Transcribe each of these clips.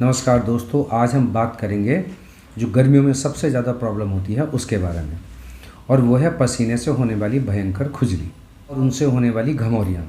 नमस्कार दोस्तों, आज हम बात करेंगे जो गर्मियों में सबसे ज़्यादा प्रॉब्लम होती है उसके बारे में, और वो है पसीने से होने वाली भयंकर खुजली और उनसे होने वाली घमौरियाँ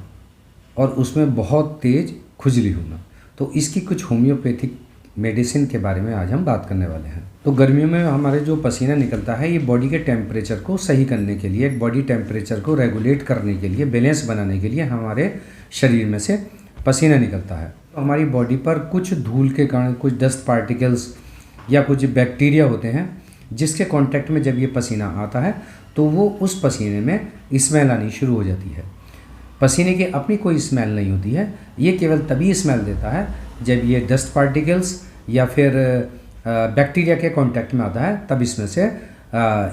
और उसमें बहुत तेज़ खुजली होना। तो इसकी कुछ होम्योपैथिक मेडिसिन के बारे में आज हम बात करने वाले हैं। तो गर्मियों में हमारे जो पसीना निकलता है, ये बॉडी के टेम्परेचर को सही करने के लिए, बॉडी टेम्परेचर को रेगुलेट करने के लिए, बैलेंस बनाने के लिए हमारे शरीर में से पसीना निकलता है। तो हमारी बॉडी पर कुछ धूल के कारण, कुछ डस्ट पार्टिकल्स या कुछ बैक्टीरिया होते हैं जिसके कांटेक्ट में जब ये पसीना आता है तो वो उस पसीने में स्मेल आनी शुरू हो जाती है। पसीने की अपनी कोई स्मेल नहीं होती है, ये केवल तभी स्मेल देता है जब ये डस्ट पार्टिकल्स या फिर बैक्टीरिया के कांटेक्ट में आता है, तब इसमें से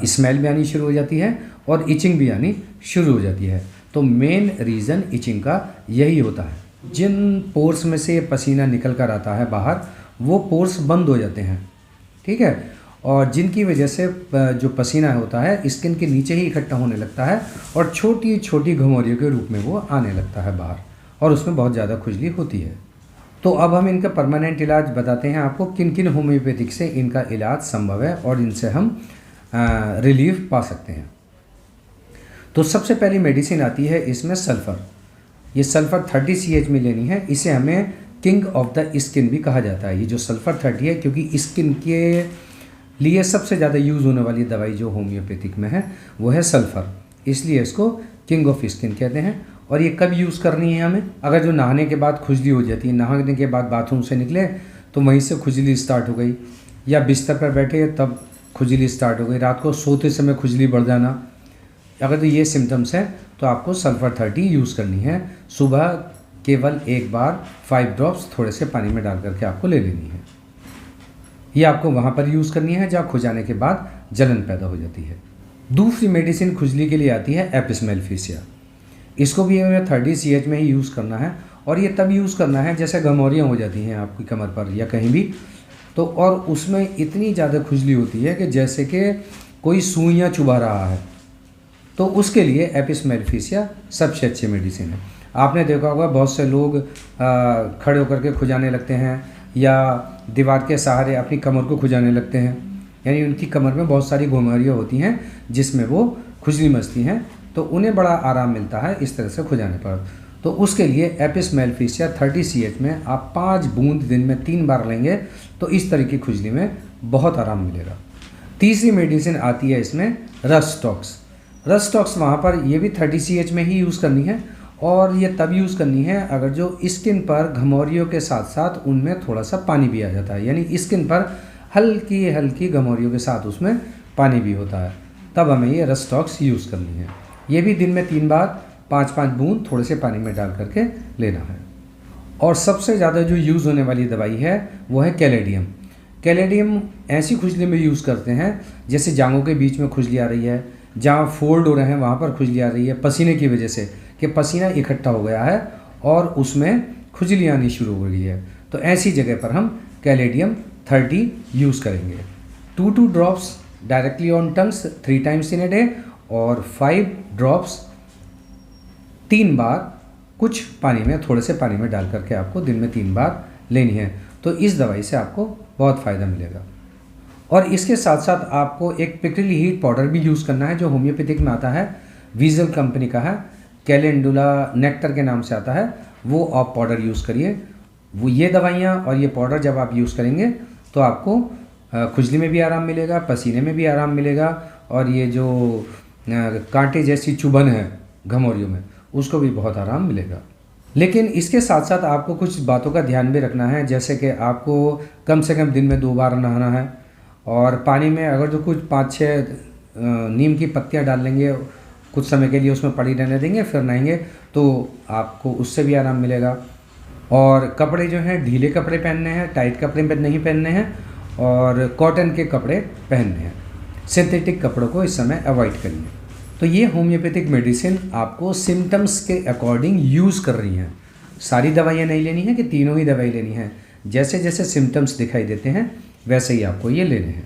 स्मेल भी आनी शुरू हो जाती है और इचिंग भी आनी शुरू हो जाती है। तो मेन रीज़न इचिंग का यही होता है। जिन पोर्स में से पसीना निकल कर आता है बाहर, वो पोर्स बंद हो जाते हैं, ठीक है, और जिनकी वजह से जो पसीना होता है स्किन के नीचे ही इकट्ठा होने लगता है और छोटी छोटी घमौरियों के रूप में वो आने लगता है बाहर, और उसमें बहुत ज़्यादा खुजली होती है। तो अब हम इनका परमानेंट इलाज बताते हैं आपको, किन किन होम्योपैथिक से इनका इलाज संभव है और इनसे हम रिलीफ पा सकते हैं। तो सबसे पहली मेडिसिन आती है इसमें सल्फ़र। ये सल्फ़र 30 CH में लेनी है। इसे हमें किंग ऑफ द स्किन भी कहा जाता है। ये जो सल्फ़र 30 है, क्योंकि स्किन के लिए सबसे ज़्यादा यूज़ होने वाली दवाई जो होम्योपैथिक में है वो है सल्फ़र, इसलिए इसको किंग ऑफ स्किन कहते हैं। और ये कब यूज़ करनी है हमें? अगर जो नहाने के बाद खुजली हो जाती है, नहाने के बाद बाथरूम से निकले तो वहीं से खुजली स्टार्ट हो गई, या बिस्तर पर बैठे तब खुजली स्टार्ट हो गई, रात को सोते समय खुजली बढ़ जाना, अगर तो ये सिम्टम्स हैं तो आपको सल्फ़र 30 यूज़ करनी है। सुबह केवल एक बार 5 ड्रॉप्स थोड़े से पानी में डाल करके आपको ले लेनी है। ये आपको वहाँ पर यूज़ करनी है जहाँ खुजाने के बाद जलन पैदा हो जाती है। दूसरी मेडिसिन खुजली के लिए आती है एपिस मेलिफिसिया। इसको भी हमें 30 CH में ही यूज़ करना है, और ये तब यूज़ करना है जैसे घमौरियाँ हो जाती हैं आपकी कमर पर या कहीं भी, तो और उसमें इतनी ज़्यादा खुजली होती है कि जैसे कि कोई सुइयाँ चुभा रहा है, तो उसके लिए एपिस मेलिफिसिया सबसे अच्छी मेडिसिन है। आपने देखा होगा बहुत से लोग खड़े होकर के खुजाने लगते हैं या दीवार के सहारे अपनी कमर को खुजाने लगते हैं, यानी उनकी कमर में बहुत सारी घुमारियाँ होती हैं जिसमें वो खुजली मचती हैं, तो उन्हें बड़ा आराम मिलता है इस तरह से खुजाने पर। तो उसके लिए एपिस मेलिफिसिया 30 CH में आप 5 बूंद दिन में 3 बार लेंगे तो इस तरह की खुजली में बहुत आराम मिलेगा। तीसरी मेडिसिन आती है इसमें रस्टॉक्स। रस्टॉक्स वहाँ पर ये भी 30 CH में ही यूज़ करनी है, और ये तब यूज़ करनी है अगर जो स्किन पर घमौरियों के साथ साथ उनमें थोड़ा सा पानी भी आ जाता है, यानी स्किन पर हल्की हल्की घमौरियों के साथ उसमें पानी भी होता है, तब हमें ये रस्टॉक्स यूज़ करनी है। ये भी दिन में 3 बार 5-5 बूंद थोड़े से पानी में डाल करके लेना है। और सबसे ज़्यादा जो यूज़ होने वाली दवाई है वो है कैलेडियम। कैलेडियम ऐसी खुजली में यूज़ करते हैं जैसे जांघों के बीच में खुजली आ रही है, जहाँ फोल्ड हो रहे हैं वहाँ पर खुजली आ रही है पसीने की वजह से, कि पसीना इकट्ठा हो गया है और उसमें खुजली आनी शुरू हो गई है, तो ऐसी जगह पर हम कैलेडियम 30 यूज़ करेंगे। 2 drops directly on tongues 3 times in a day, और 5 ड्रॉप्स 3 बार कुछ पानी में, थोड़े से पानी में डाल करके आपको दिन में 3 बार लेनी है। तो इस दवाई से आपको बहुत फ़ायदा मिलेगा। और इसके साथ साथ आपको एक पिक्रिली हीट पाउडर भी यूज़ करना है जो होम्योपैथिक में आता है, वीजल कंपनी का है, कैलेंडुला नेक्टर के नाम से आता है, वो आप पाउडर यूज़ करिए। वो ये दवाइयाँ और ये पाउडर जब आप यूज़ करेंगे तो आपको खुजली में भी आराम मिलेगा, पसीने में भी आराम मिलेगा, और ये जो कांटे जैसी चुभन है घमौरियों में उसको भी बहुत आराम मिलेगा। लेकिन इसके साथ साथ आपको कुछ बातों का ध्यान भी रखना है, जैसे कि आपको कम से कम दिन में 2 बार नहाना है, और पानी में अगर जो कुछ 5-6 नीम की पत्तियां डाल लेंगे, कुछ समय के लिए उसमें पड़ी रहने देंगे, फिर नहाएंगे तो आपको उससे भी आराम मिलेगा। और कपड़े जो हैं ढीले कपड़े पहनने हैं, टाइट कपड़े नहीं पहनने हैं, और कॉटन के कपड़े पहनने हैं, सिंथेटिक कपड़ों को इस समय अवॉइड करिए। तो ये होम्योपैथिक मेडिसिन आपको सिम्टम्स के अकॉर्डिंग यूज़ कर रही हैं। सारी दवाइयाँ नहीं लेनी है कि तीनों ही दवाई लेनी है, जैसे जैसे सिम्टम्स दिखाई देते हैं वैसे ही आपको ये लेने हैं।